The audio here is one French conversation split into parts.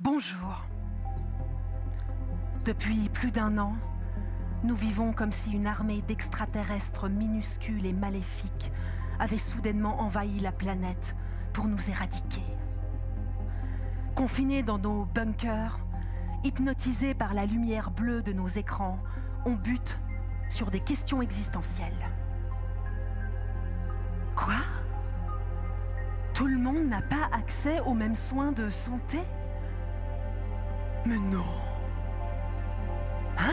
Bonjour. Depuis plus d'1 an, nous vivons comme si une armée d'extraterrestres minuscules et maléfiques avait soudainement envahi la planète pour nous éradiquer. Confinés dans nos bunkers, hypnotisés par la lumière bleue de nos écrans, on bute sur des questions existentielles. Quoi ? Tout le monde n'a pas accès aux mêmes soins de santé ? Mais non. Hein ?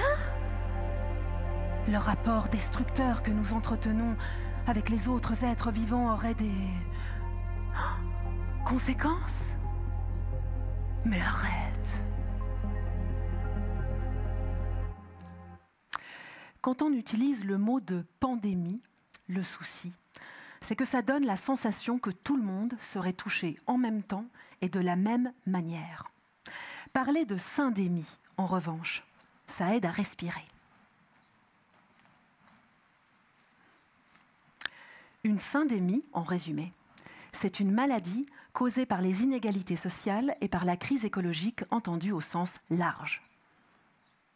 Le rapport destructeur que nous entretenons avec les autres êtres vivants aurait des conséquences ? Mais arrête. Quand on utilise le mot de pandémie, le souci, c'est que ça donne la sensation que tout le monde serait touché en même temps et de la même manière. Parler de syndémie, en revanche, ça aide à respirer. Une syndémie, en résumé, c'est une maladie causée par les inégalités sociales et par la crise écologique entendue au sens large.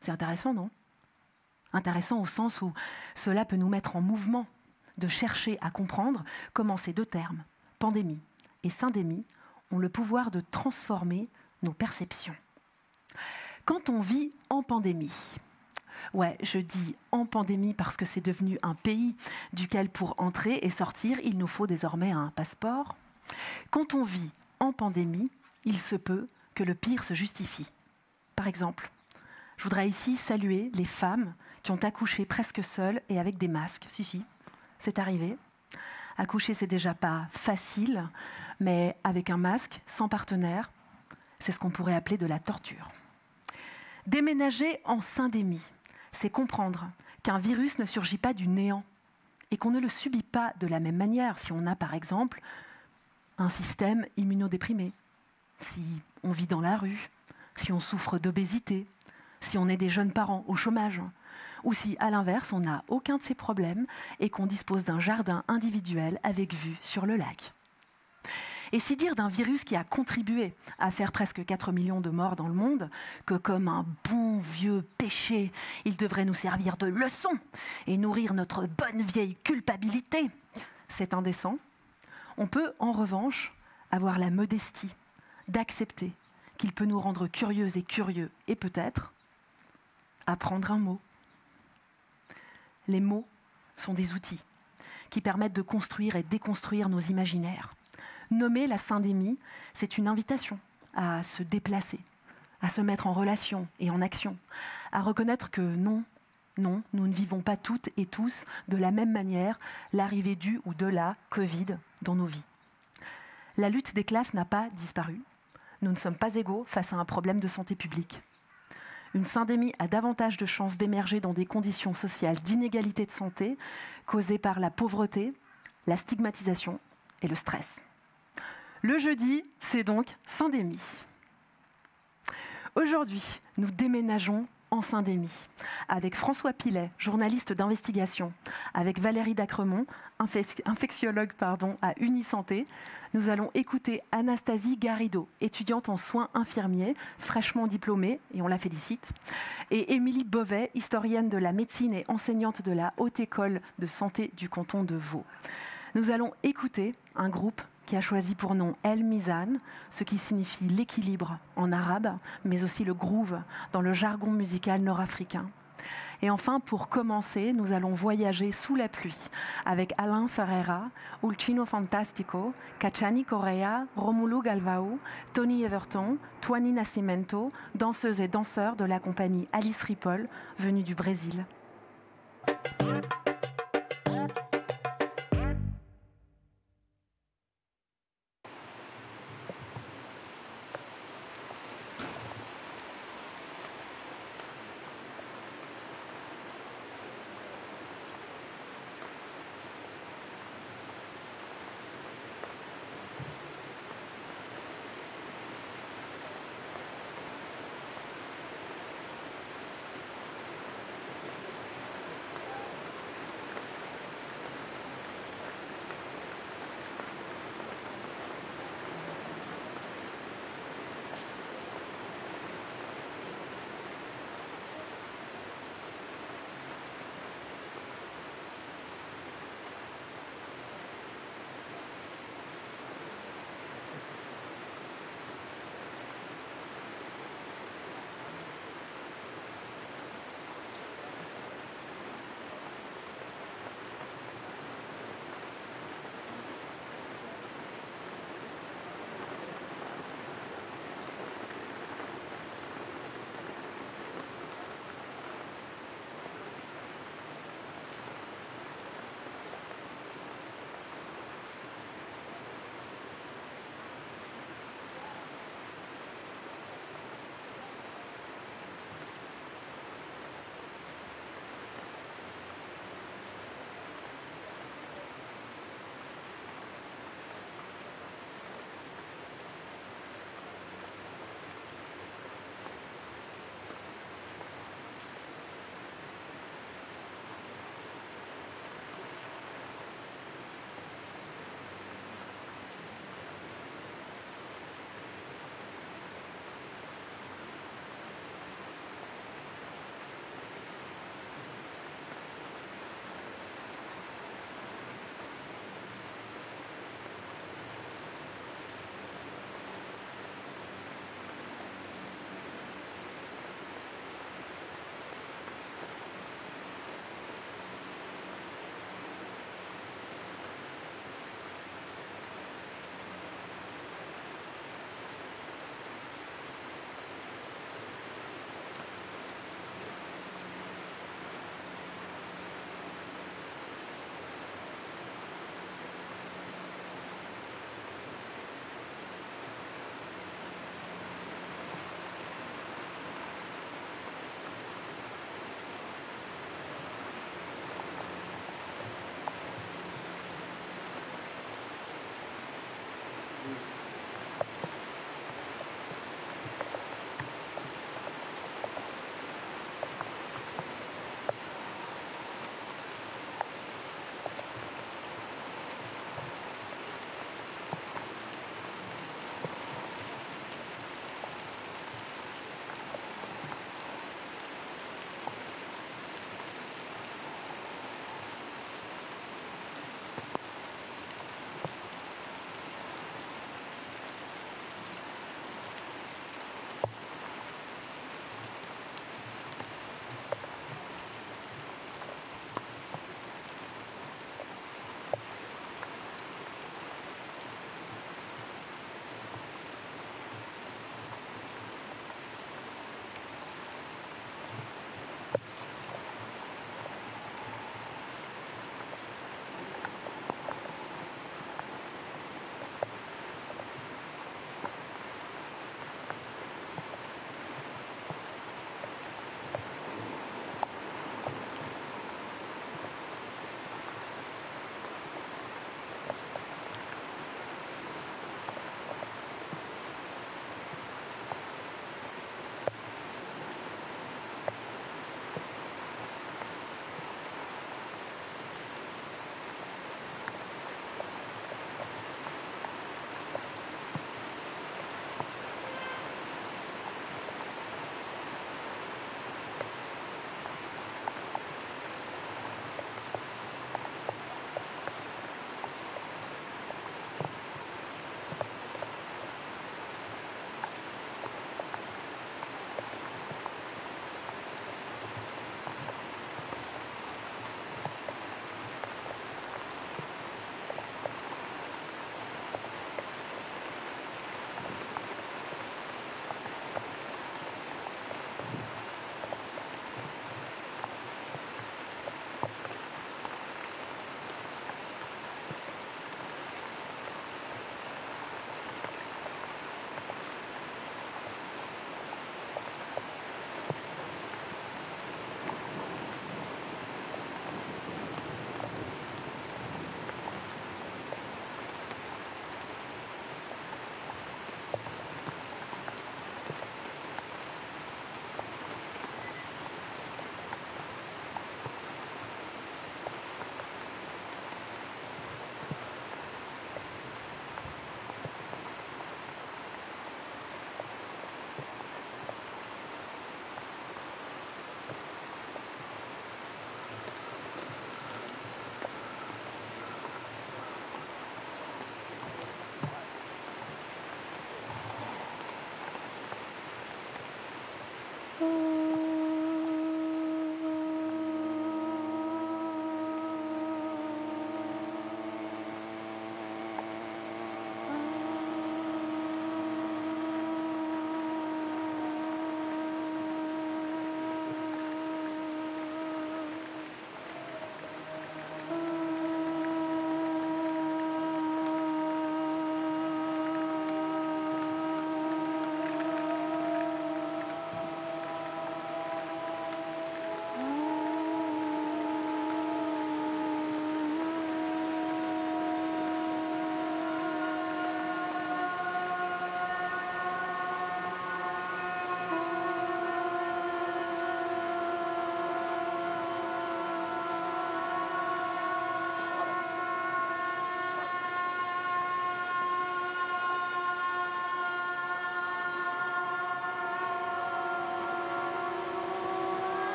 C'est intéressant, non ? Intéressant au sens où cela peut nous mettre en mouvement de chercher à comprendre comment ces deux termes, pandémie et syndémie, ont le pouvoir de transformer nos perceptions. Quand on vit en pandémie, ouais, je dis en pandémie parce que c'est devenu un pays duquel pour entrer et sortir, il nous faut désormais un passeport. Quand on vit en pandémie, il se peut que le pire se justifie. Par exemple, je voudrais ici saluer les femmes qui ont accouché presque seules et avec des masques. Si, c'est arrivé. Accoucher, c'est déjà pas facile, mais avec un masque, sans partenaire, c'est ce qu'on pourrait appeler de la torture. Déménager en syndémie, c'est comprendre qu'un virus ne surgit pas du néant et qu'on ne le subit pas de la même manière si on a par exemple un système immunodéprimé, si on vit dans la rue, si on souffre d'obésité, si on est des jeunes parents au chômage, ou si à l'inverse on n'a aucun de ces problèmes et qu'on dispose d'un jardin individuel avec vue sur le lac. Et si dire d'un virus qui a contribué à faire presque 4 millions de morts dans le monde que comme un bon vieux péché, il devrait nous servir de leçon et nourrir notre bonne vieille culpabilité, c'est indécent. On peut en revanche avoir la modestie d'accepter qu'il peut nous rendre curieuses et curieux et peut-être apprendre un mot. Les mots sont des outils qui permettent de construire et déconstruire nos imaginaires. Nommer la syndémie, c'est une invitation à se déplacer, à se mettre en relation et en action, à reconnaître que non, nous ne vivons pas toutes et tous de la même manière l'arrivée du ou de la Covid dans nos vies. La lutte des classes n'a pas disparu. Nous ne sommes pas égaux face à un problème de santé publique. Une syndémie a davantage de chances d'émerger dans des conditions sociales d'inégalité de santé causées par la pauvreté, la stigmatisation et le stress. Le jeudi, c'est donc syndémie. Aujourd'hui, nous déménageons en syndémie avec François Pilet, journaliste d'investigation, avec Valérie Dacremont, infectiologue à Unisanté. Nous allons écouter Anastasie Garrido, étudiante en soins infirmiers, fraîchement diplômée, et on la félicite, et Émilie Beauvais, historienne de la médecine et enseignante de la Haute École de Santé du canton de Vaud. Nous allons écouter un groupe qui a choisi pour nom El Mizan, ce qui signifie l'équilibre en arabe, mais aussi le groove dans le jargon musical nord-africain. Et enfin, pour commencer, nous allons voyager sous la pluie avec Alain Ferreira, Ulcino Fantastico, Cacciani Correa, Romulo Galvao, Tony Everton, Tuani Nascimento, danseuses et danseurs de la compagnie Alice Ripoll, venus du Brésil.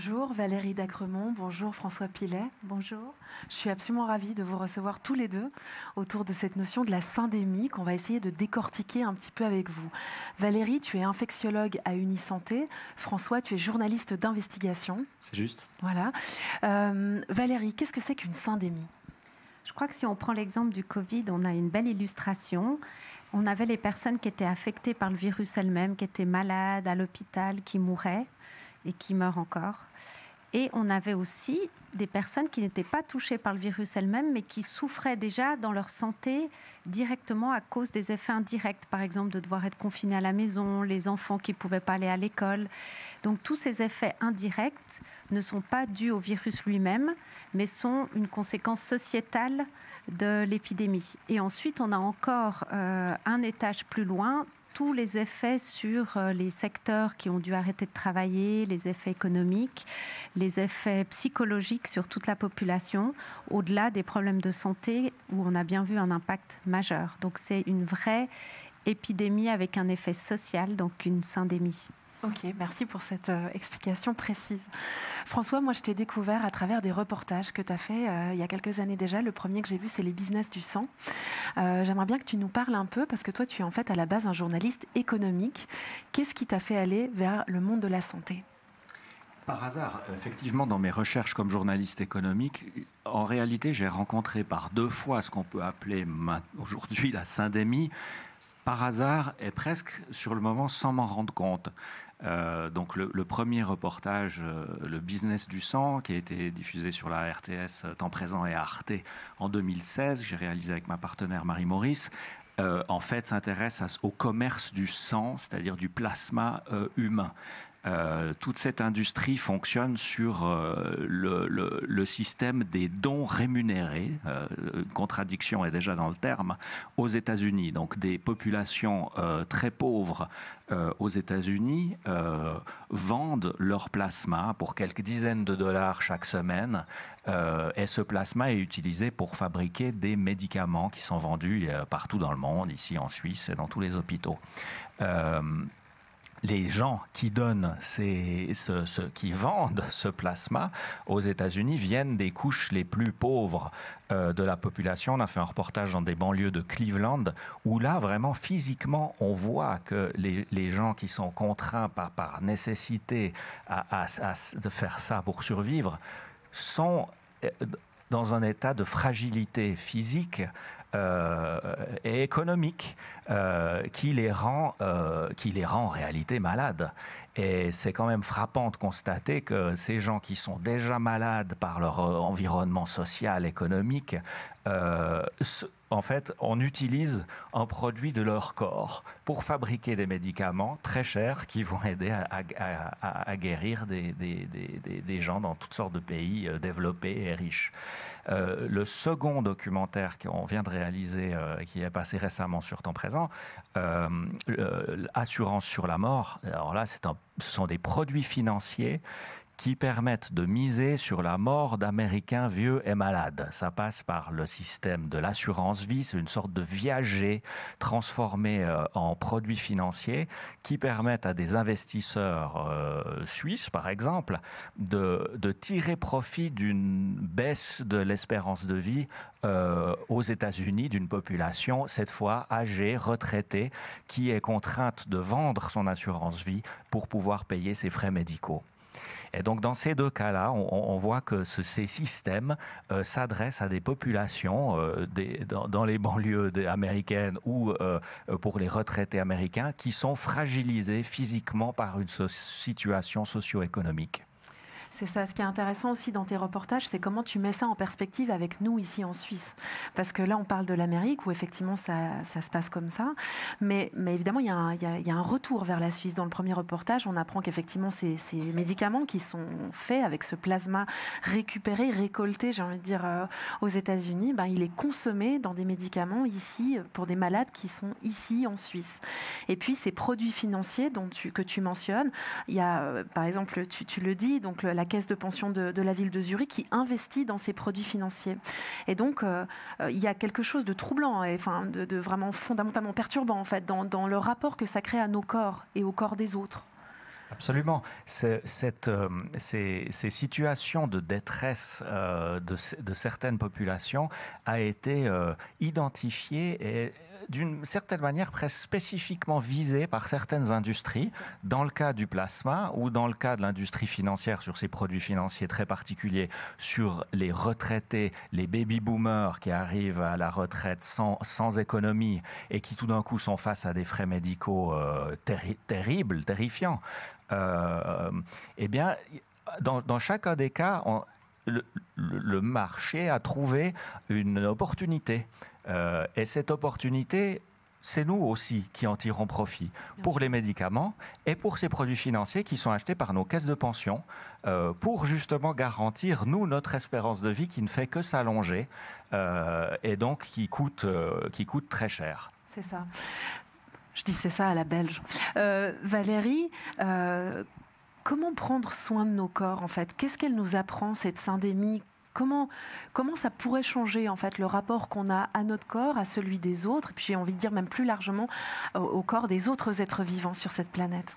Bonjour Valérie Dacremont, bonjour François Pilet. Bonjour. Je suis absolument ravie de vous recevoir tous les deux autour de cette notion de la syndémie qu'on va essayer de décortiquer un petit peu avec vous. Valérie, tu es infectiologue à Unisanté. François, tu es journaliste d'investigation. C'est juste. Voilà. Valérie, qu'est-ce que c'est qu'une syndémie ? Je crois que si on prend l'exemple du Covid, on a une belle illustration. On avait les personnes qui étaient affectées par le virus elles-mêmes, qui étaient malades à l'hôpital, qui mouraient et qui meurent encore. Et on avait aussi des personnes qui n'étaient pas touchées par le virus elles-mêmes, mais qui souffraient déjà dans leur santé directement à cause des effets indirects, par exemple de devoir être confinés à la maison, les enfants qui ne pouvaient pas aller à l'école. Donc tous ces effets indirects ne sont pas dus au virus lui-même, mais sont une conséquence sociétale de l'épidémie. Et ensuite, on a encore un étage plus loin, tous les effets sur les secteurs qui ont dû arrêter de travailler, les effets économiques, les effets psychologiques sur toute la population, au-delà des problèmes de santé où on a bien vu un impact majeur. Donc c'est une vraie épidémie avec un effet social, donc une syndémie. Ok, merci pour cette explication précise. François, moi je t'ai découvert à travers des reportages que tu as fait il y a quelques années déjà. Le premier que j'ai vu, c'est les business du sang. J'aimerais bien que tu nous parles un peu, parce que toi tu es en fait à la base un journaliste économique. Qu'est-ce qui t'a fait aller vers le monde de la santé ? Par hasard, effectivement, dans mes recherches comme journaliste économique, en réalité, j'ai rencontré par 2 fois ce qu'on peut appeler aujourd'hui la syndémie, par hasard et presque sur le moment sans m'en rendre compte. Donc le premier reportage, le business du sang, qui a été diffusé sur la RTS Temps Présent et Arte en 2016, que j'ai réalisé avec ma partenaire Marie-Maurice, en fait s'intéresse au commerce du sang, c'est-à-dire du plasma humain. Toute cette industrie fonctionne sur le système des dons rémunérés, une contradiction est déjà dans le terme, aux États-Unis. Donc des populations très pauvres aux États-Unis vendent leur plasma pour quelques dizaines de dollars chaque semaine, et ce plasma est utilisé pour fabriquer des médicaments qui sont vendus partout dans le monde, ici en Suisse et dans tous les hôpitaux. Les gens qui donnent qui vendent ce plasma aux États-Unis viennent des couches les plus pauvres de la population. On a fait un reportage dans des banlieues de Cleveland où là, vraiment, physiquement, on voit que les gens qui sont contraints par nécessité de faire ça pour survivre sont dans un état de fragilité physique et économique qui les rend en réalité malades. Et c'est quand même frappant de constater que ces gens qui sont déjà malades par leur environnement social, économique, en fait, on utilise un produit de leur corps pour fabriquer des médicaments très chers qui vont aider à guérir des gens dans toutes sortes de pays développés et riches. Le second documentaire qu'on vient de réaliser, qui est passé récemment sur Temps Présent, Assurance sur la mort, alors là, ce sont des produits financiers qui permettent de miser sur la mort d'Américains vieux et malades. Ça passe par le système de l'assurance vie, c'est une sorte de viager transformé en produits financiers qui permettent à des investisseurs suisses, par exemple, de tirer profit d'une baisse de l'espérance de vie aux États-Unis d'une population, cette fois âgée, retraitée, qui est contrainte de vendre son assurance vie pour pouvoir payer ses frais médicaux. Et donc dans ces 2 cas-là, on voit que ces systèmes s'adressent à des populations dans les banlieues américaines ou pour les retraités américains qui sont fragilisés physiquement par une situation socio-économique. C'est ça. Ce qui est intéressant aussi dans tes reportages, c'est comment tu mets ça en perspective avec nous ici en Suisse. Parce que là, on parle de l'Amérique où effectivement ça se passe comme ça. Mais évidemment, il y a un retour vers la Suisse. Dans le premier reportage, on apprend qu'effectivement, ces médicaments qui sont faits avec ce plasma récupéré, récolté, j'ai envie de dire, aux États-Unis, il est consommé dans des médicaments ici pour des malades qui sont ici en Suisse. Et puis, ces produits financiers que tu mentionnes, il y a, par exemple, tu le dis, donc la caisse de pension de la ville de Zurich qui investit dans ces produits financiers. Et donc, il y a quelque chose de troublant, de vraiment fondamentalement perturbant, en fait, dans le rapport que ça crée à nos corps et au corps des autres. Absolument. Ces situations de détresse de certaines populations a été identifiée et d'une certaine manière presque spécifiquement visée par certaines industries, dans le cas du plasma ou dans le cas de l'industrie financière sur ces produits financiers très particuliers, sur les retraités, les baby-boomers qui arrivent à la retraite sans économie et qui tout d'un coup sont face à des frais médicaux terribles, terrifiants. Eh bien, dans chacun des cas, le marché a trouvé une opportunité. Et cette opportunité, c'est nous aussi qui en tirons profit pour les médicaments et pour ces produits financiers qui sont achetés par nos caisses de pension pour justement garantir, nous, notre espérance de vie qui ne fait que s'allonger et donc qui coûte très cher. C'est ça. Je dis c'est ça à la belge. Valérie, comment prendre soin de nos corps en fait? Qu'est-ce qu'elle nous apprend cette syndémie? Comment ça pourrait changer en fait le rapport qu'on a à notre corps, à celui des autres, et puis j'ai envie de dire même plus largement au corps des autres êtres vivants sur cette planète?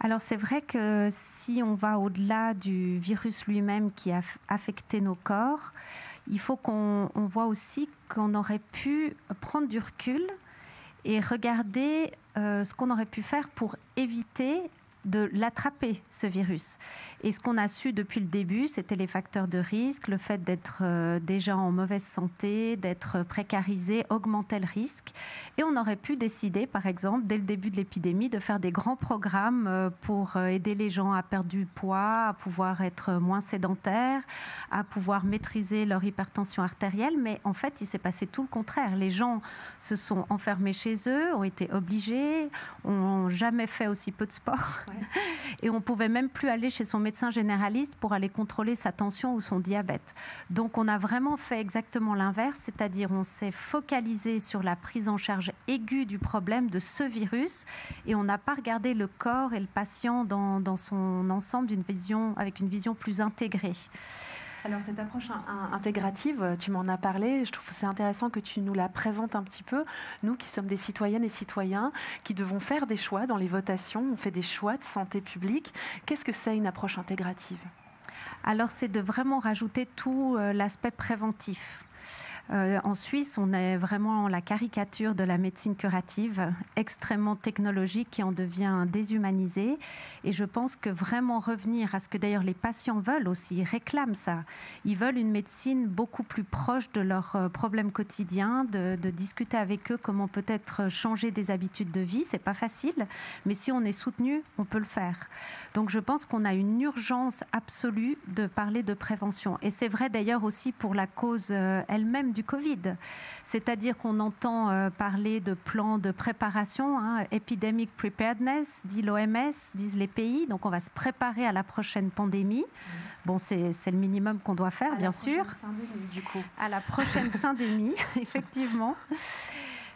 Alors c'est vrai que si on va au-delà du virus lui-même qui a affecté nos corps, il faut qu'on voit aussi qu'on aurait pu prendre du recul et regarder ce qu'on aurait pu faire pour éviter de l'attraper, ce virus. Et ce qu'on a su depuis le début, c'était les facteurs de risque, le fait d'être déjà en mauvaise santé, d'être précarisé, augmentait le risque. Et on aurait pu décider, par exemple, dès le début de l'épidémie, de faire des grands programmes pour aider les gens à perdre du poids, à pouvoir être moins sédentaires, à pouvoir maîtriser leur hypertension artérielle. Mais en fait, il s'est passé tout le contraire. Les gens se sont enfermés chez eux, ont été obligés, n'ont jamais fait aussi peu de sport. Et on ne pouvait même plus aller chez son médecin généraliste pour aller contrôler sa tension ou son diabète. Donc on a vraiment fait exactement l'inverse, c'est-à-dire on s'est focalisé sur la prise en charge aiguë du problème de ce virus et on n'a pas regardé le corps et le patient dans son ensemble avec une vision plus intégrée. Alors cette approche intégrative, tu m'en as parlé, je trouve que c'est intéressant que tu nous la présentes un petit peu. Nous qui sommes des citoyennes et citoyens, qui devons faire des choix dans les votations, on fait des choix de santé publique. Qu'est-ce que c'est une approche intégrative? Alors c'est de vraiment rajouter tout l'aspect préventif. En Suisse, on est vraiment la caricature de la médecine curative, extrêmement technologique qui en devient déshumanisée. Et je pense que vraiment revenir à ce que d'ailleurs les patients veulent aussi, ils réclament ça. Ils veulent une médecine beaucoup plus proche de leurs problèmes quotidiens, de discuter avec eux comment peut-être changer des habitudes de vie. C'est pas facile, mais si on est soutenu, on peut le faire. Donc je pense qu'on a une urgence absolue de parler de prévention. Et c'est vrai d'ailleurs aussi pour la cause elle-même du Covid. C'est-à-dire qu'on entend parler de plans de préparation, epidemic preparedness, dit l'OMS, disent les pays. Donc on va se préparer à la prochaine pandémie. Bon, c'est le minimum qu'on doit faire, bien sûr. Du coup. À la prochaine syndémie, effectivement.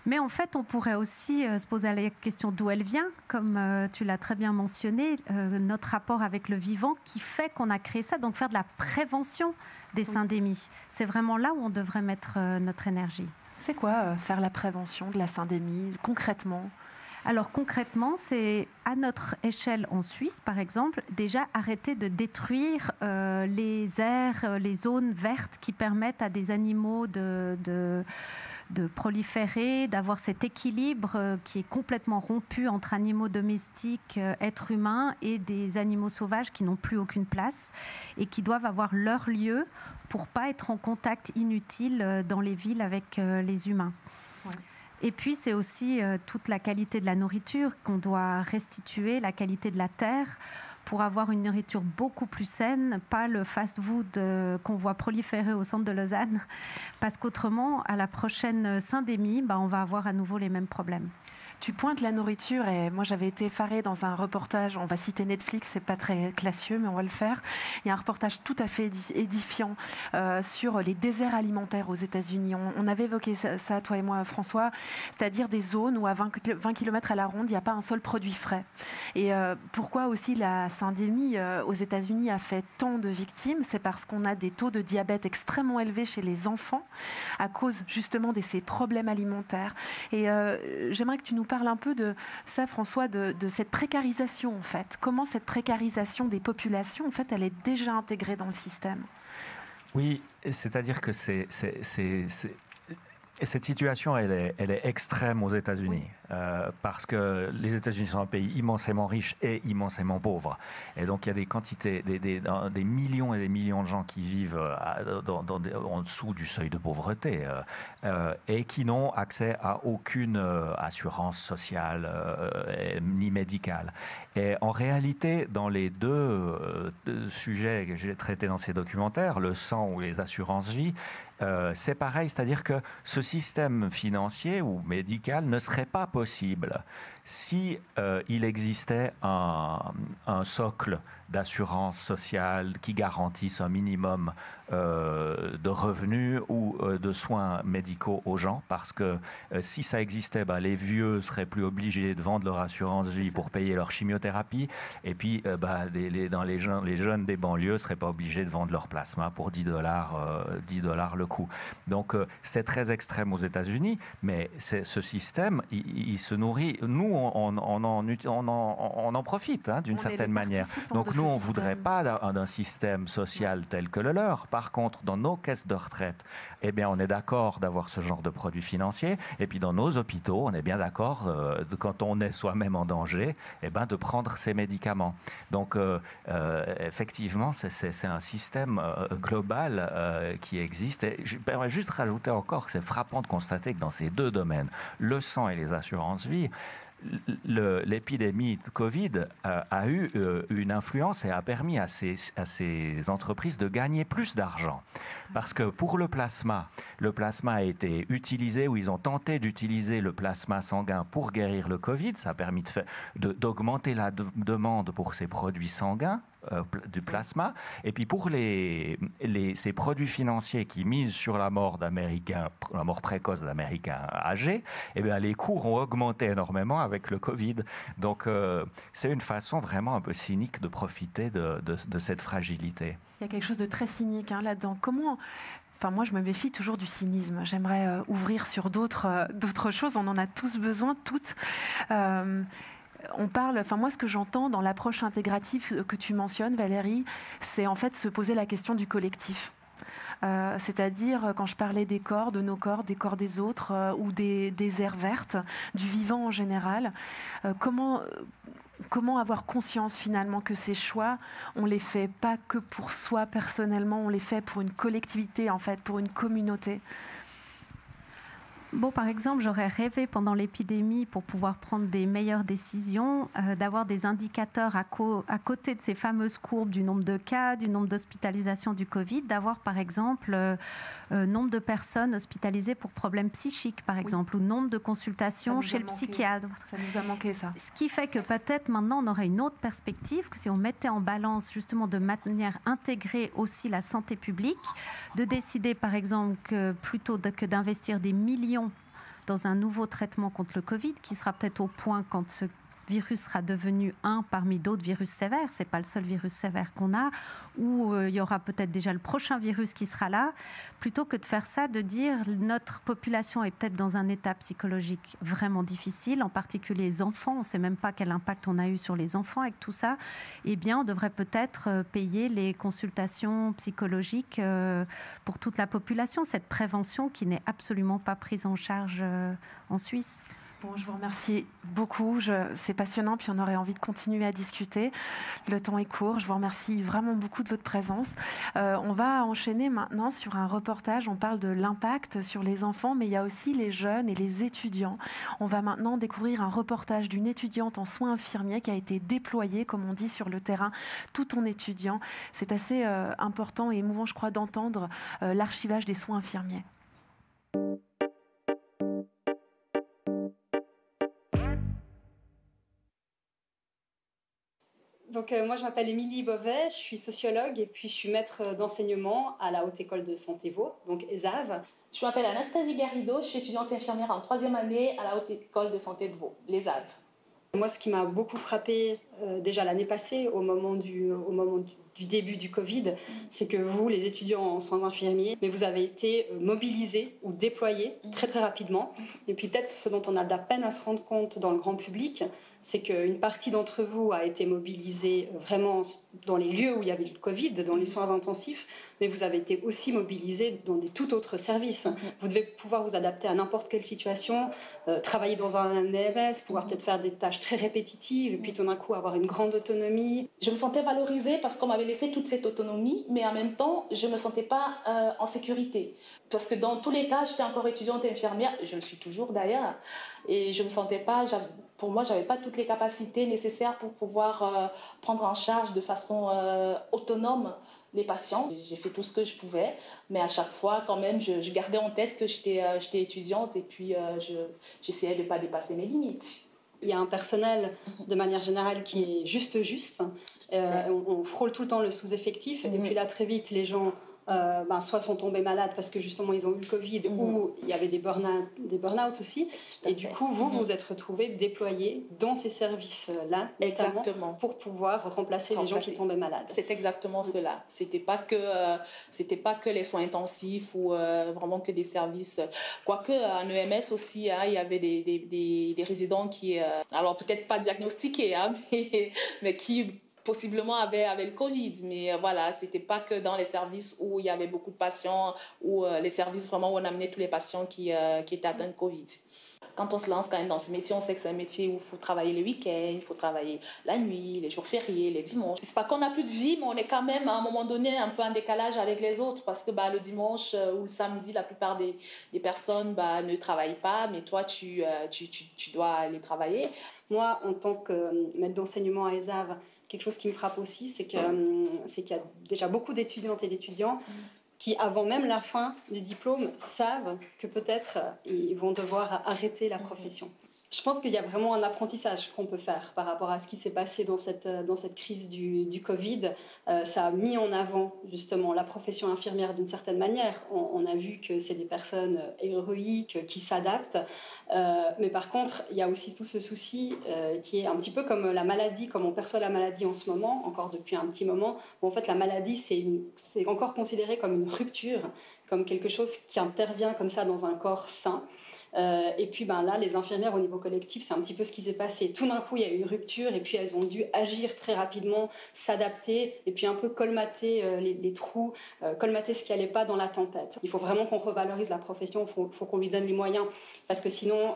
Mais en fait, on pourrait aussi se poser la question d'où elle vient, comme tu l'as très bien mentionné, notre rapport avec le vivant qui fait qu'on a créé ça, donc faire de la prévention des syndémies. C'est vraiment là où on devrait mettre notre énergie. C'est quoi faire la prévention de la syndémie, concrètement ? Alors concrètement, c'est à notre échelle en Suisse, par exemple, déjà arrêter de détruire les aires, les zones vertes qui permettent à des animaux de proliférer, d'avoir cet équilibre qui est complètement rompu entre animaux domestiques, êtres humains et des animaux sauvages qui n'ont plus aucune place et qui doivent avoir leur lieu pour ne pas être en contact inutile dans les villes avec les humains. Ouais. Et puis, c'est aussi toute la qualité de la nourriture qu'on doit restituer, la qualité de la terre, pour avoir une nourriture beaucoup plus saine, pas le fast-food qu'on voit proliférer au centre de Lausanne, parce qu'autrement, à la prochaine syndémie, on va avoir à nouveau les mêmes problèmes. Tu pointes la nourriture et moi j'avais été effarée dans un reportage, on va citer Netflix, c'est pas très classieux mais on va le faire. Il y a un reportage tout à fait édifiant sur les déserts alimentaires aux États-Unis. On avait évoqué ça, toi et moi François, c'est-à-dire des zones où à 20 km à la ronde, il n'y a pas un seul produit frais. Et pourquoi aussi la syndémie aux États-Unis a fait tant de victimes, c'est parce qu'on a des taux de diabète extrêmement élevés chez les enfants à cause justement de ces problèmes alimentaires. Et j'aimerais que tu nous nous parles un peu de ça, François, de cette précarisation, en fait. Comment cette précarisation des populations, en fait, elle est déjà intégrée dans le système? Oui, c'est-à-dire que cette situation, elle est extrême aux États-Unis, parce que les États-Unis sont un pays immensément riche et immensément pauvre. Et donc, il y a des quantités, des millions et des millions de gens qui vivent en dessous du seuil de pauvreté et qui n'ont accès à aucune assurance sociale ni médicale. Et en réalité, dans les deux sujets que j'ai traités dans ces documentaires, le sang ou les assurances-vie, c'est pareil, c'est-à-dire que ce système financier ou médical ne serait pas possible si il existait un socle d'assurance sociale qui garantisse un minimum de revenus ou de soins médicaux aux gens, parce que si ça existait, les vieux seraient plus obligés de vendre leur assurance vie pour payer leur chimiothérapie, et puis les jeunes des banlieues ne seraient pas obligés de vendre leur plasma pour $10 le coût. Donc c'est très extrême aux États-Unis, mais ce système, il se nourrit. Nous, on en profite d'une certaine manière. Donc nous, on ne voudrait pas d'un système social tel que le leur. Par contre, dans nos caisses de retraite, eh bien, on est d'accord d'avoir ce genre de produits financiers. Et puis dans nos hôpitaux, on est bien d'accord, quand on est soi-même en danger, de prendre ces médicaments. Donc effectivement, c'est un système global qui existe. Et je pourrais juste rajouter encore que c'est frappant de constater que dans ces deux domaines, le sang et les assurances-vie, l'épidémie de Covid a eu une influence et a permis à ces entreprises de gagner plus d'argent. Parce que pour le plasma a été utilisé, ou ils ont tenté d'utiliser le plasma sanguin pour guérir le Covid. Ça a permis d'augmenter la demande pour ces produits sanguins, du plasma. Et puis pour ces produits financiers qui misent sur la mort d'Américains, la mort précoce d'Américains âgés, les cours ont augmenté énormément avec le Covid. Donc c'est une façon vraiment un peu cynique de profiter de cette fragilité. Il y a quelque chose de très cynique là-dedans. Enfin, moi, je me méfie toujours du cynisme. J'aimerais ouvrir sur d'autres choses. On en a tous besoin, toutes. On parle, moi, ce que j'entends dans l'approche intégrative que tu mentionnes, Valérie, c'est en fait se poser la question du collectif. C'est-à-dire, quand je parlais des corps, de nos corps, des corps des autres, ou des aires vertes, du vivant en général, comment avoir conscience finalement que ces choix, on les fait pas que pour soi personnellement, on les fait pour une collectivité, en fait, pour une communauté. Bon, par exemple, j'aurais rêvé pendant l'épidémie, pour pouvoir prendre des meilleures décisions, d'avoir des indicateurs à côté de ces fameuses courbes du nombre de cas, du nombre d'hospitalisations du Covid, d'avoir par exemple nombre de personnes hospitalisées pour problèmes psychiques, par exemple, ou nombre de consultations chez le psychiatre. Ça nous a manqué, ça. Ce qui fait que peut-être maintenant on aurait une autre perspective, que si on mettait en balance justement de manière intégrée aussi la santé publique, de décider par exemple que plutôt que d'investir des millions dans un nouveau traitement contre le Covid, qui sera peut-être au point quand ce virus sera devenu un parmi d'autres virus sévères, c'est pas le seul virus sévère qu'on a, ou il y aura peut-être déjà le prochain virus qui sera là, plutôt que de faire ça, de dire notre population est peut-être dans un état psychologique vraiment difficile, en particulier les enfants, on ne sait même pas quel impact on a eu sur les enfants avec tout ça, eh bien on devrait peut-être payer les consultations psychologiques pour toute la population, cette prévention qui n'est absolument pas prise en charge en Suisse. Bon, je vous remercie beaucoup. C'est passionnant, puis on aurait envie de continuer à discuter. Le temps est court. Je vous remercie vraiment beaucoup de votre présence. On va enchaîner maintenant sur un reportage. On parle de l'impact sur les enfants, mais il y a aussi les jeunes et les étudiants. On va maintenant découvrir un reportage d'une étudiante en soins infirmiers qui a été déployée, comme on dit, sur le terrain, tout en étudiant. C'est assez important et émouvant, je crois, d'entendre l'archivage des soins infirmiers. Donc, moi, je m'appelle Émilie Beauvais, je suis sociologue et puis je suis maître d'enseignement à la Haute École de Santé Vaud, donc ESAV. Je m'appelle Anastasie Garrido, je suis étudiante infirmière en 3e année à la Haute École de Santé de Vaud, l'ESAV. Moi, ce qui m'a beaucoup frappée déjà l'année passée, au moment du début du Covid, c'est que vous, les étudiants en soins infirmiers, mais vous avez été mobilisés ou déployés très très rapidement. Et puis peut-être ce dont on a de la peine à se rendre compte dans le grand public, c'est qu'une partie d'entre vous a été mobilisée vraiment dans les lieux où il y avait le Covid, dans les soins intensifs, mais vous avez été aussi mobilisés dans des tout autres services. Vous devez pouvoir vous adapter à n'importe quelle situation, travailler dans un EMS, pouvoir peut-être faire des tâches très répétitives, et puis tout d'un coup avoir une grande autonomie. Je me sentais valorisée parce qu'on m'avait laissé toute cette autonomie, mais en même temps, je ne me sentais pas en sécurité. Parce que dans tous les cas, j'étais encore étudiante et infirmière, je le suis toujours d'ailleurs, et je ne me sentais pas... Pour moi, je n'avais pas toutes les capacités nécessaires pour pouvoir prendre en charge de façon autonome les patients. J'ai fait tout ce que je pouvais, mais à chaque fois, quand même, je gardais en tête que j'étais étudiante et puis j'essayais de ne pas dépasser mes limites. Il y a un personnel, de manière générale, qui est juste. On frôle tout le temps le sous-effectif, et puis là, très vite, les gens... soit sont tombés malades parce que justement ils ont eu le Covid, ou il y avait des burn-out aussi, et du coup vous vous êtes retrouvés déployés dans ces services-là Exactement. Pour pouvoir remplacer les gens qui tombaient malades. C'est exactement cela. C'était pas que les soins intensifs ou vraiment que des services, quoique en EMS aussi il y avait des résidents qui alors peut-être pas diagnostiqués mais qui possiblement avait le Covid, mais voilà, c'était pas que dans les services où il y avait beaucoup de patients, ou les services vraiment où on amenait tous les patients qui étaient atteints de Covid. Quand on se lance quand même dans ce métier, on sait que c'est un métier où il faut travailler les week-ends, il faut travailler la nuit, les jours fériés, les dimanches. C'est pas qu'on n'a plus de vie, mais on est quand même à un moment donné un peu en décalage avec les autres, parce que le dimanche ou le samedi, la plupart des personnes ne travaillent pas, mais toi tu dois aller travailler. Moi, en tant que maître d'enseignement à ESAV, quelque chose qui me frappe aussi, c'est qu'il y a déjà beaucoup d'étudiantes et d'étudiants qui, avant même la fin du diplôme, savent que peut-être ils vont devoir arrêter la profession. Je pense qu'il y a vraiment un apprentissage qu'on peut faire par rapport à ce qui s'est passé dans cette crise du Covid. Ça a mis en avant justement la profession infirmière d'une certaine manière. On a vu que c'est des personnes héroïques qui s'adaptent. Mais par contre, il y a aussi tout ce souci qui est un petit peu comme la maladie, comme on perçoit la maladie en ce moment, encore depuis un petit moment. Où en fait, la maladie, c'est encore considéré comme une rupture, comme quelque chose qui intervient comme ça dans un corps sain. Et puis là, les infirmières au niveau collectif, c'est un petit peu ce qui s'est passé. Tout d'un coup, il y a eu une rupture, et puis elles ont dû agir très rapidement, s'adapter, et puis un peu colmater les trous, colmater ce qui n'allait pas dans la tempête. Il faut vraiment qu'on revalorise la profession, il faut qu'on lui donne les moyens, parce que sinon,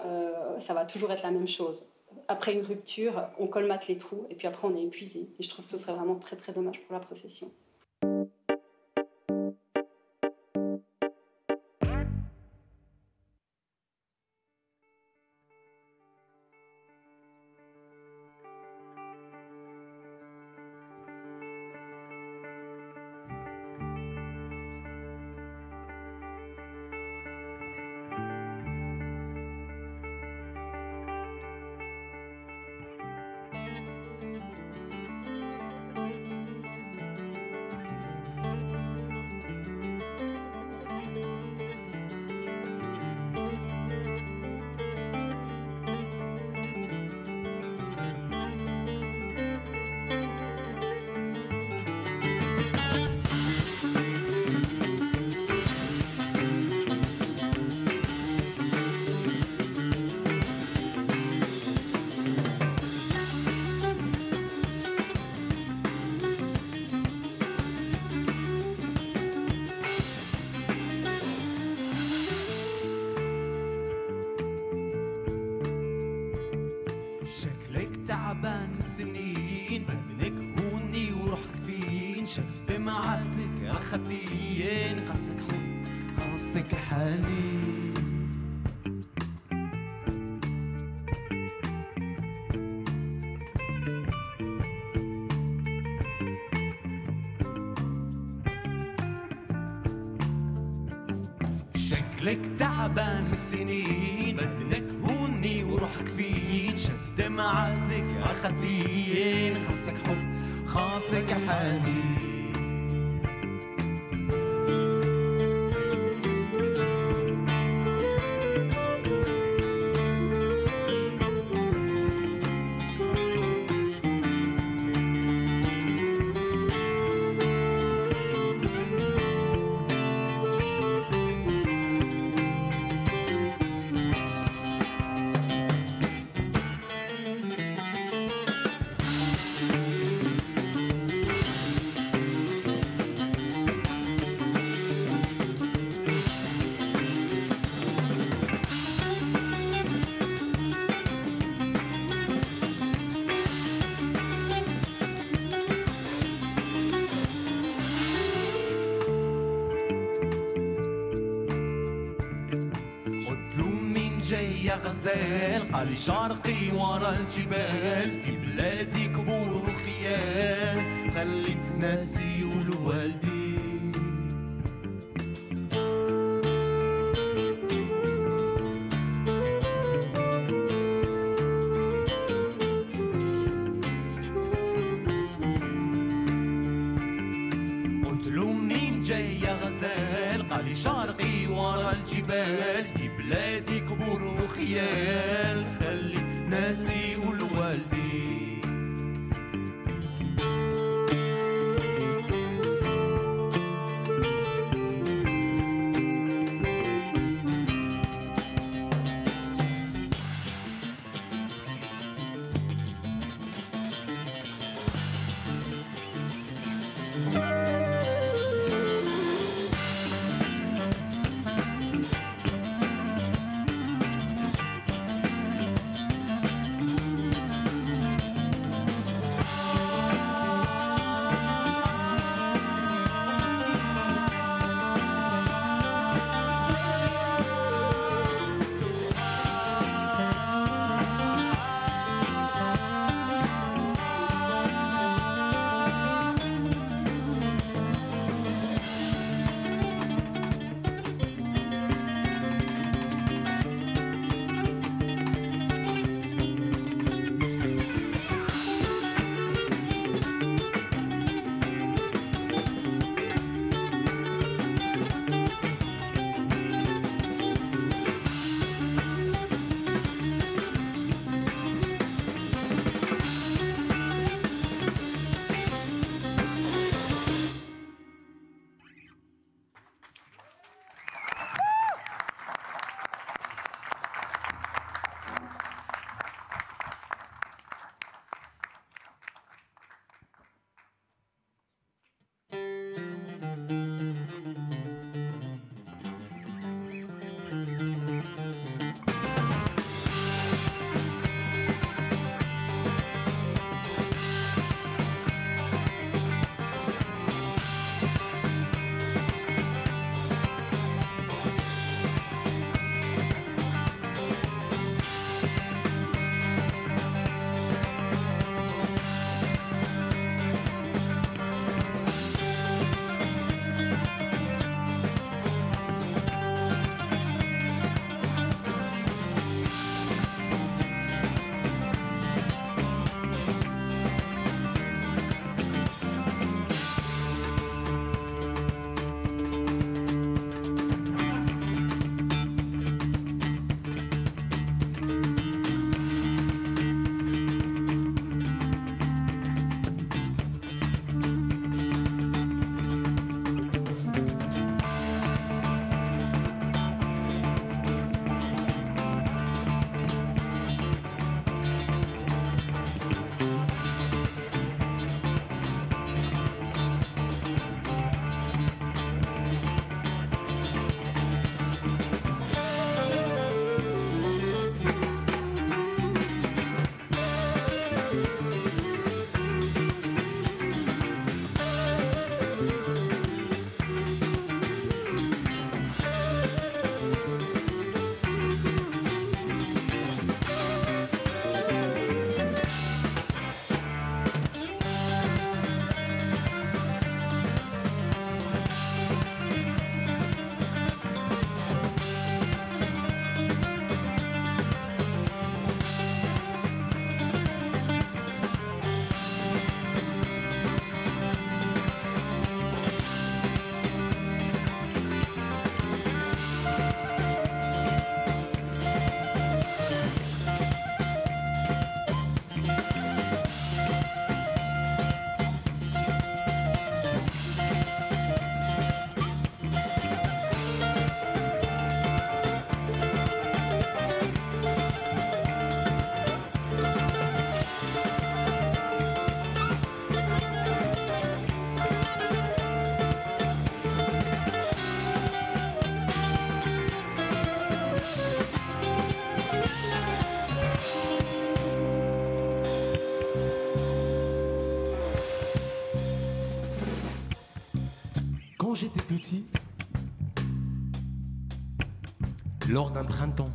ça va toujours être la même chose. Après une rupture, on colmate les trous, et puis après, on est épuisé. Et je trouve que ce serait vraiment très, très dommage pour la profession. خطيين خاصك حب خاصك حنين شكلك تعبان من السنين بدك هوني وروحك فين شف دمعاتك عخديين خاصك حب خاصك حنين جاي يا غزال قال لي شرقي ورا الجبال في بلادي كبور وخيال خليت ناسي والوالدي قالي شرقي ورا الجبال في بلادي كبور وخيال خلي ناسي والوالدي Quand j'étais petit, lors d'un printemps,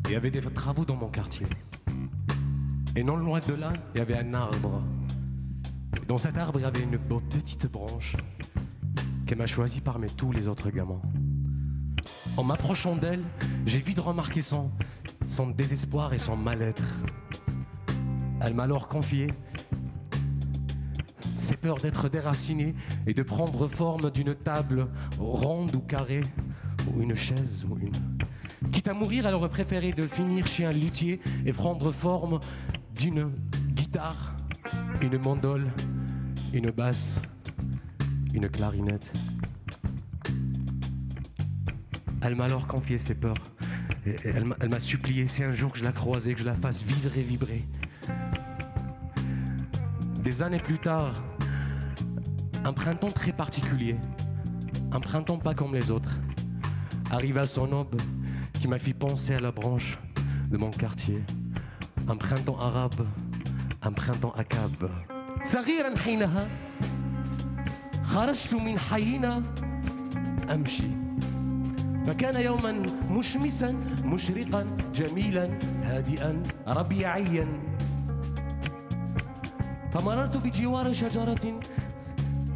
Il y avait des travaux dans mon quartier. Et non loin de là, il y avait un arbre. Et dans cet arbre, il y avait une petite branche qu'elle m'a choisie parmi tous les autres gamins. En m'approchant d'elle, j'ai vite remarqué son désespoir et son mal-être. Elle m'a alors confié ses peurs d'être déracinée et de prendre forme d'une table ronde ou carrée, ou une chaise, ou une... Quitte à mourir, elle aurait préféré de finir chez un luthier et prendre forme d'une guitare, une mandole, une basse, une clarinette. Elle m'a alors confié ses peurs. Et elle m'a supplié, si un jour que je la croisais, que je la fasse vivre et vibrer. Des années plus tard, un printemps très particulier, un printemps pas comme les autres, arrive à son aube qui m'a fait penser à la branche de mon quartier. Un printemps arabe, un printemps akab. صغيرا حينها خرجت من حينا أمشي فكان يوما مشمسا مشرقا جميلا هادئا ربيعيا فمررت بجوار شجرة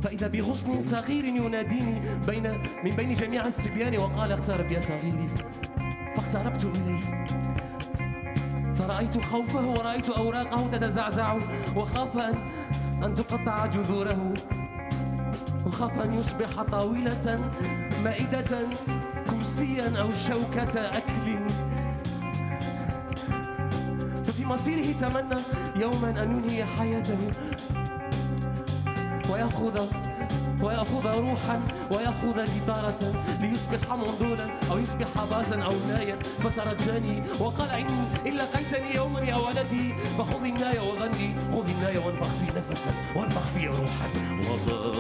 فإذا بغصن صغير يناديني من بين جميع الصبيان وقال اقترب يا صغيري فاقتربت إليه فرأيت خوفه ورأيت أوراقه تتزعزع وخاف أن تقطع جذوره وخاف أن يصبح طاولة مائدة كرسيا أو شوكة أكل ففي مصيره تمنى يوما أن ينهي حياته ويأخذ روحا ويأخذ جدارة ليصبح منظورا أو يصبح بازا أو نايا فترجاني وقال إن لقيتني يوما يا ولدي فخذ الناية وغني خذ الناية وانفخ في نفسا وانفخ في روحا وقال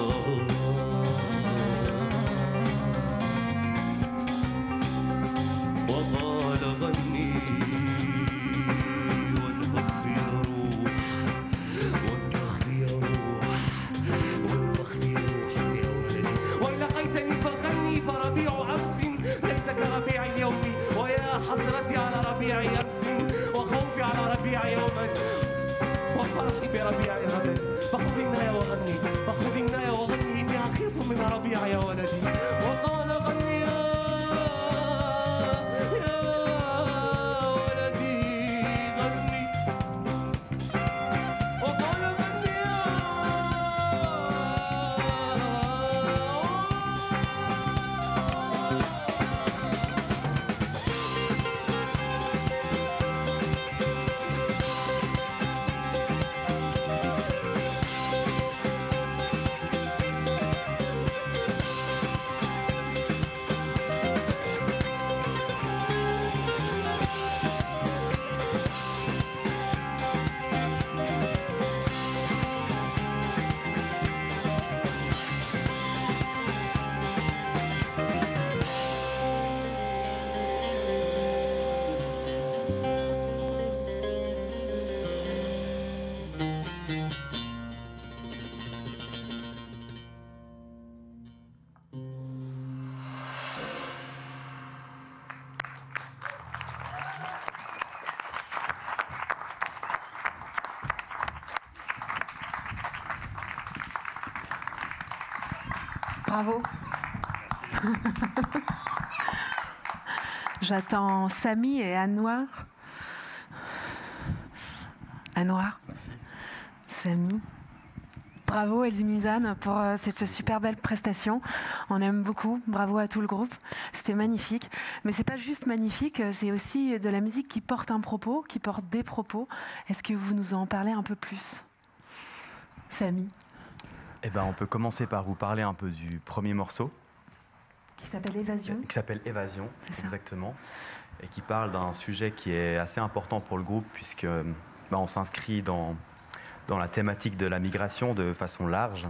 غني حسرتي على ربيع أمس وخوفي على ربيع يوما وفرحي بربيع غدا فخذ الناية وغني فخذ الناية وغني إني أخاف من ربيع يا ولدي وقال غني يا ولدي غني وقال غني Bravo. J'attends Samy et Anouar. Anouar. Merci. Samy. Bravo Elsie Mizane pour cette super belle prestation. On aime beaucoup. Bravo à tout le groupe. C'était magnifique. Mais c'est pas juste magnifique, c'est aussi de la musique qui porte un propos, qui porte des propos. Est-ce que vous nous en parlez un peu plus, Samy? Eh ben, on peut commencer par vous parler un peu du premier morceau. Qui s'appelle Évasion. Qui s'appelle Évasion, C'est exactement. Et qui parle d'un sujet qui est assez important pour le groupe, puisque on s'inscrit dans la thématique de la migration de façon large,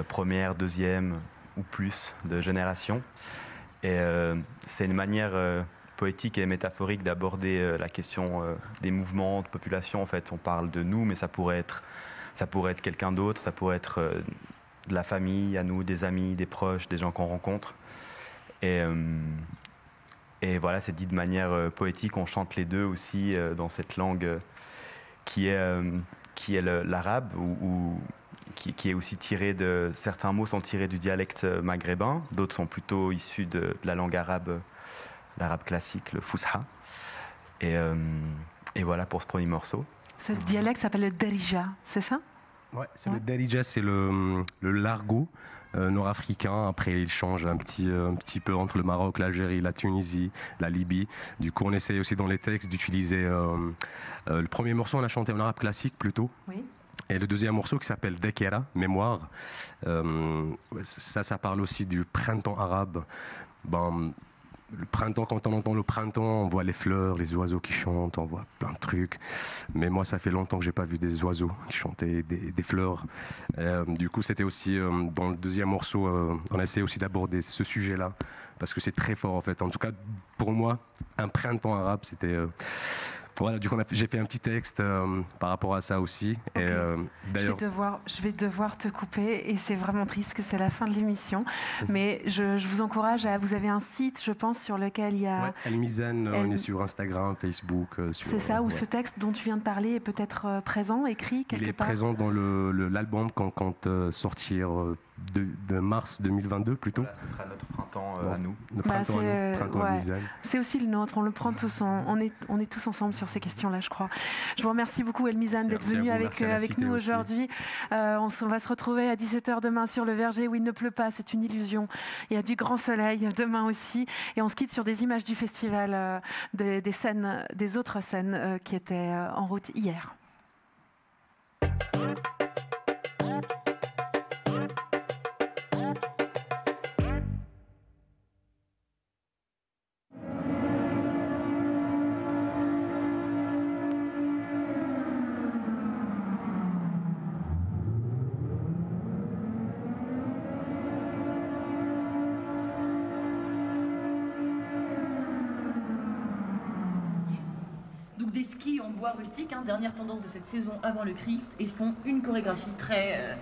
première, deuxième ou plus de génération. Et c'est une manière poétique et métaphorique d'aborder la question des mouvements de population. En fait, on parle de nous, mais ça pourrait être quelqu'un d'autre, ça pourrait être de la famille à nous, des amis, des proches, des gens qu'on rencontre. Et Et voilà, c'est dit de manière poétique, on chante les deux aussi dans cette langue qui est l'arabe, qui est aussi tirée de... Certains mots sont tirés du dialecte maghrébin, d'autres sont plutôt issus de la langue arabe, l'arabe classique, le Fusha. Et voilà pour ce premier morceau. Ce dialecte s'appelle le Darija, c'est ça? Ouais, c'est le Darija, c'est le l'argot nord-africain. Après, il change un petit peu entre le Maroc, l'Algérie, la Tunisie, la Libye. Du coup, on essaye aussi dans les textes d'utiliser... le premier morceau, on a chanté en arabe classique plutôt. Oui. Et le deuxième morceau qui s'appelle Dekera, mémoire, ça parle aussi du printemps arabe. Le printemps, quand on entend le printemps, on voit les fleurs, les oiseaux qui chantent, on voit plein de trucs. Mais moi, ça fait longtemps que j'ai pas vu des oiseaux qui chantaient, des fleurs. Du coup, c'était aussi dans le deuxième morceau, on a essayé aussi d'aborder ce sujet-là parce que c'est très fort en fait. En tout cas, pour moi, un printemps arabe, c'était. Voilà, du coup, j'ai fait un petit texte par rapport à ça aussi. Okay. Et, d'ailleurs... je vais devoir te couper et c'est vraiment triste que c'est la fin de l'émission. Mais je vous encourage Vous avez un site, je pense, sur lequel il y a... Ouais, El Mizan, on est sur Instagram, Facebook. C'est ça, où ce texte dont tu viens de parler est peut-être présent, écrit quelque part? Il est présent dans l'album qu'on compte sortir de mars 2022 plutôt. Voilà, ce sera notre printemps à nous. Notre printemps à nous, printemps à Mizan. C'est aussi le nôtre, on le prend tous, on est tous ensemble sur ces questions-là, je crois. Je vous remercie beaucoup, El Mizan, d'être venu avec nous aujourd'hui. On va se retrouver à 17h demain sur le Verger où il ne pleut pas, c'est une illusion. Il y a du grand soleil demain aussi. Et on se quitte sur des images du festival, des autres scènes qui étaient en route hier. Des skis en bois rustique, dernière tendance de cette saison avant le Christ, et font une chorégraphie très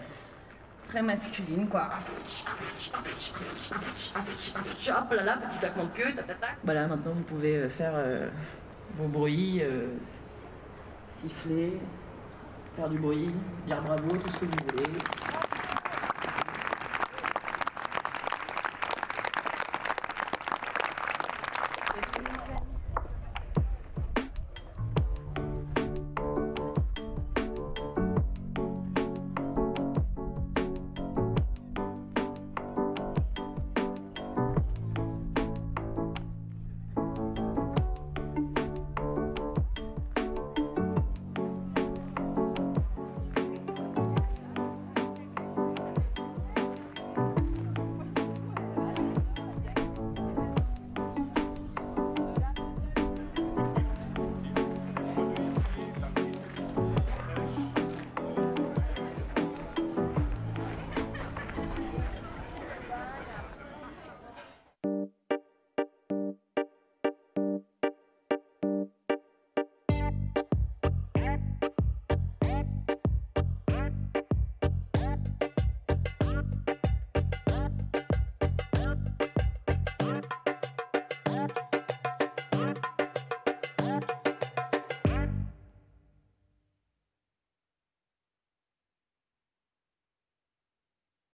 masculine, quoi. Hop là là, petit claquement de queue, tac. Voilà, maintenant vous pouvez faire vos bruits, siffler, faire du bruit, dire bravo, tout ce que vous voulez.